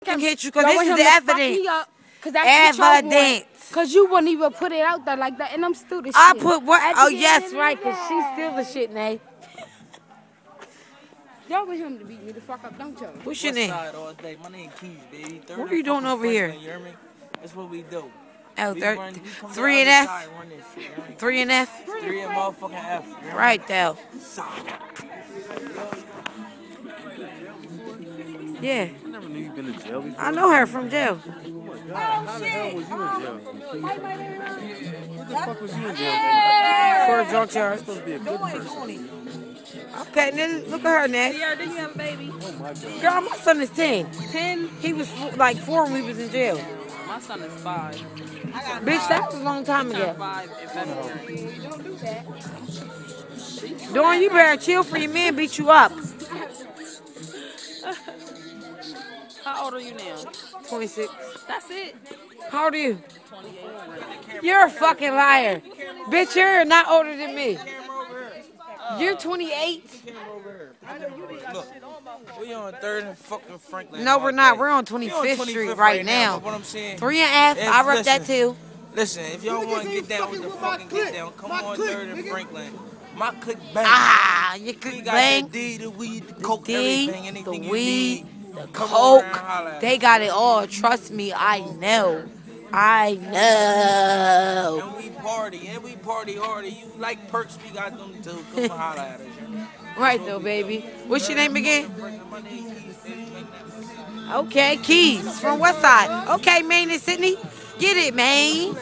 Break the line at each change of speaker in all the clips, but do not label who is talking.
can hit you because this is the evidence. Evidence.
Because you wouldn't even put it out there like that, and I'm still the shit.
I put what? Oh, yes, right, because she's still the shit, Nay.
Y'all want him to beat me the fuck up, don't y'all?
What's your name?
All day. My name Keys, baby.
What are you doing over here?
You hear me? That's what we do.
Oh, 3 and F? 3 and F?
3 and motherfucking F.
Right, though. Yeah.
I never knew you'd been in jail before.
I know her from jail.
How the hell was you in jail? What the fuck was you in jail
For a drunk charge.
supposed to be a good person.
Okay, then look at her, Ned.
Yeah, did you have a baby?
Oh my god.
Girl, my son is 10.
10?
He was like 4 when we was in jail.
My son is 5.
Bitch, that was a long time ago.
5 in February. Don't do that.
Dawn, you better chill for your man beat you up.
How old are you now?
26.
That's it.
How old are you? 28. You're a fucking liar. Bitch, you're not older than me. You're 28?
Look, we on 3rd and fucking Franklin.
No, we're not. We're on 25th Street right now.
But what I'm saying,
3 and F. I rep that too.
Listen, if y'all want to get down with the fucking get down, come on 3rd and Franklin. My click bang.
Ah, you could
We got
bang.
the D, the weed, the coke,
D,
everything,
the
anything you
weed,
need.
the
Come over and holler
coke.
at
They
us.
got it all. Trust me, I know. I know.
And we party harder. You like perks, we got them too. Come and holler at us.
Right though, baby. What's your name again?
My name Keith, baby.
Okay, Keys from West Side. Okay, Maine and Sydney. Get it, Maine.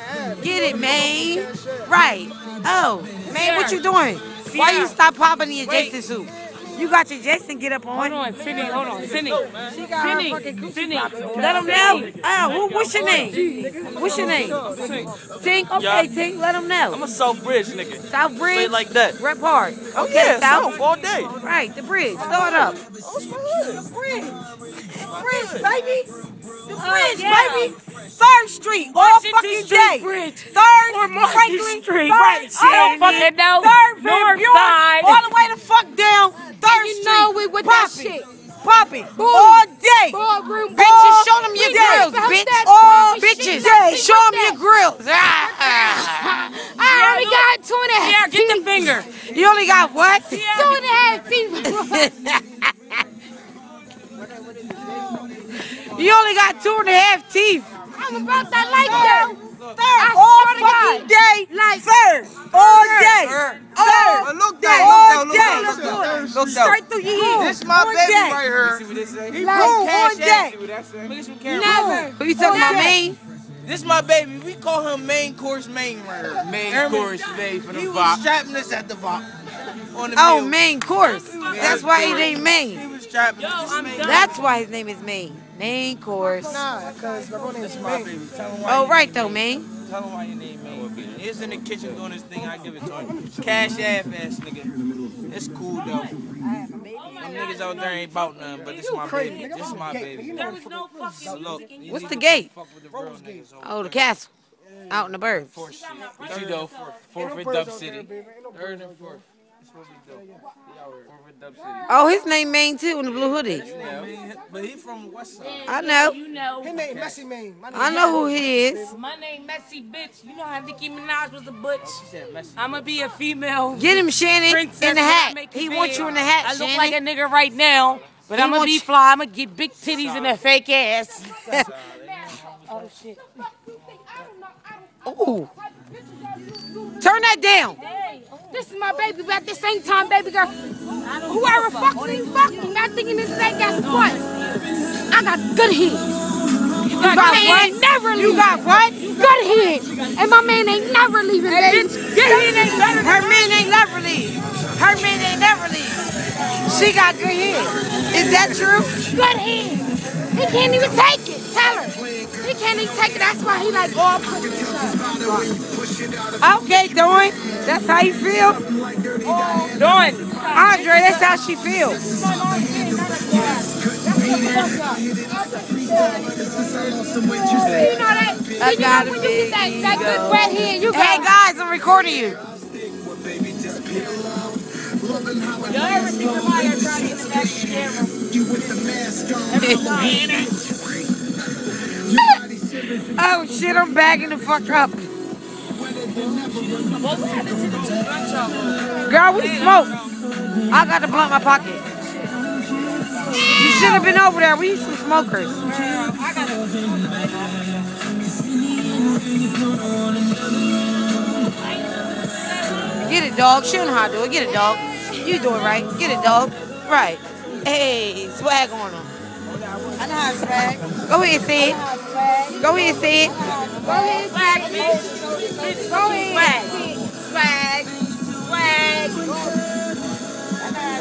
Get it, Maine. Right. Oh, man, what you doing? Why you stop popping in your Jason suit? You got your Jason get up on.
Hold on, Sydney, hold on. Sydney.
She got her fucking Gucci
Sydney.
pops on. Let them know. Oh, what's your name? What's your name? Tink. Okay, Tink. Let them know.
I'm a South Bridge nigga.
South Bridge.
Straight like that.
Rep hard. Okay,
Yeah,
South.
South all day.
Right, the bridge. Throw it up.
Oh, it's my hood.
Bridge, baby. The bridge, baby. 3rd Street, all fucking day. 3rd, Franklin
Street,
Third,
right, shit,
all
fucking know.
3rd,
North
Buick,
side.
all the way the fuck down. 3rd
You
Street.
know we with that shit.
Popping. All day.
Ballroom.
Bitches, show them your grills, bitch. All bitches, show them your grills.
I only got 2.5. Yeah, get the finger.
You only got what?
2.5 teeth.
You only got 2.5 teeth.
I'm about that like that.
3rd, all fucking day.
Like
3rd, all day. 3rd,
Look down,
all
look
day.
down, look down. Look down.
Straight through your head.
This my
All
baby
day.
right here. You see what they say? He
Like,
broke
all
cash
day.
ass. See what that say? Look at some camera.
Never.
Who you talking about, Maine?
This my baby. We call him main course main right here.
Main course, babe, for the
He was
Vop.
strapping us at the Vop. On the
Oh,
meal.
main course. That's why his name
He
Maine.
was strapping us.
That's why his name is Maine. Main course.
Nah, because my name is
My
Maine.
baby. Tell him why
Oh,
you-
right though, Maine.
Tell him why your name Maine. He's in the kitchen doing his thing. I give it to him. Cash ass nigga. It's cool though. Them niggas out there ain't about nothing, but this my baby. This is my baby. So look, you
What's
need
the
to
gate?
fuck with the real niggas over
Oh, the castle. Out in the burbs.
What you do? Fourth and Dub City. 3rd and 4th. That's what we do. We out here. 4th and Dub City.
Oh, his name Maine too in the blue hoodie.
Yeah, but he from West Side.
I know.
You know.
His name Messy Maine. My name
I know who he is.
My name Messy Bitch. You know how Nicki Minaj was a butch.
She said messy.
I'ma be a female.
Get him, Shannon,
Princess
in the
when I
hat.
make
He
it
wants
big.
you in the hat,
I look
Shannon.
like a nigga right now, but
He
I'ma
wants
be
you-
fly. I'ma get big titties and a fake ass. Oh shit.
Ooh. Turn that down.
This is my baby, but at the same time, baby girl, whoever fucks me, fuck me. Not thinking this thing got what? I got good head.
You got
My man
what?
ain't never leaving.
You got what?
Good head. And my man ain't never leaving, baby.
Your head ain't better. Her man ain't never leave. Her man ain't never leave. She got good hair. Is that true?
Good head. He can't even take it. Tell her. He can't even take it. That's why he like all pussy.
Okay, Dawn. That's how you feel?
Dawn.
Andre, that's how she feels.
You know that?
I
You
got
know when
a
you get that
big
good wet hair, you
Hey,
got.
guys, I'm recording you.
You ever see somebody trying to get in the back of the camera?
Oh shit, I'm bagging the fuck up. Girl, we smoke. I got the blunt in my pocket. You should have been over there. We need some smokers. Get it, dog. She don't know how to do it. Get it, dog. You do it right. Get it, dog. Right. Hey, swag on them.
I know how to swag.
Go ahead, say it. Go ahead, say it.
Go ahead, swag, bitch. Go ahead.
Swag. Swag.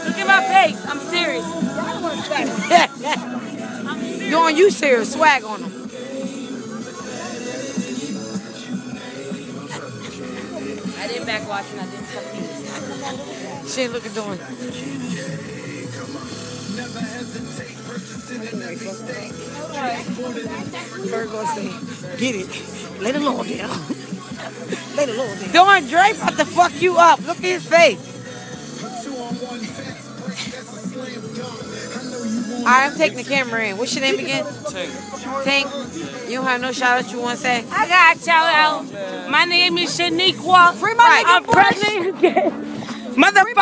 Look at my face. I'm serious.
Doing you serious. Swag on them.
I didn't backwatch and I didn't fucking.
She ain't looking doing. Bird gonna say, get it. Lay the Lord down. Lay the Lord down. Doing Dre about to fuck you up. Look at his face. Alright, I'm taking the camera in. What's your name again? Tank. You don't have no shout out you want to say?
I got shout out. My name is Shaniqua.
Free my nigga
I'm pregnant again. Motherfucker.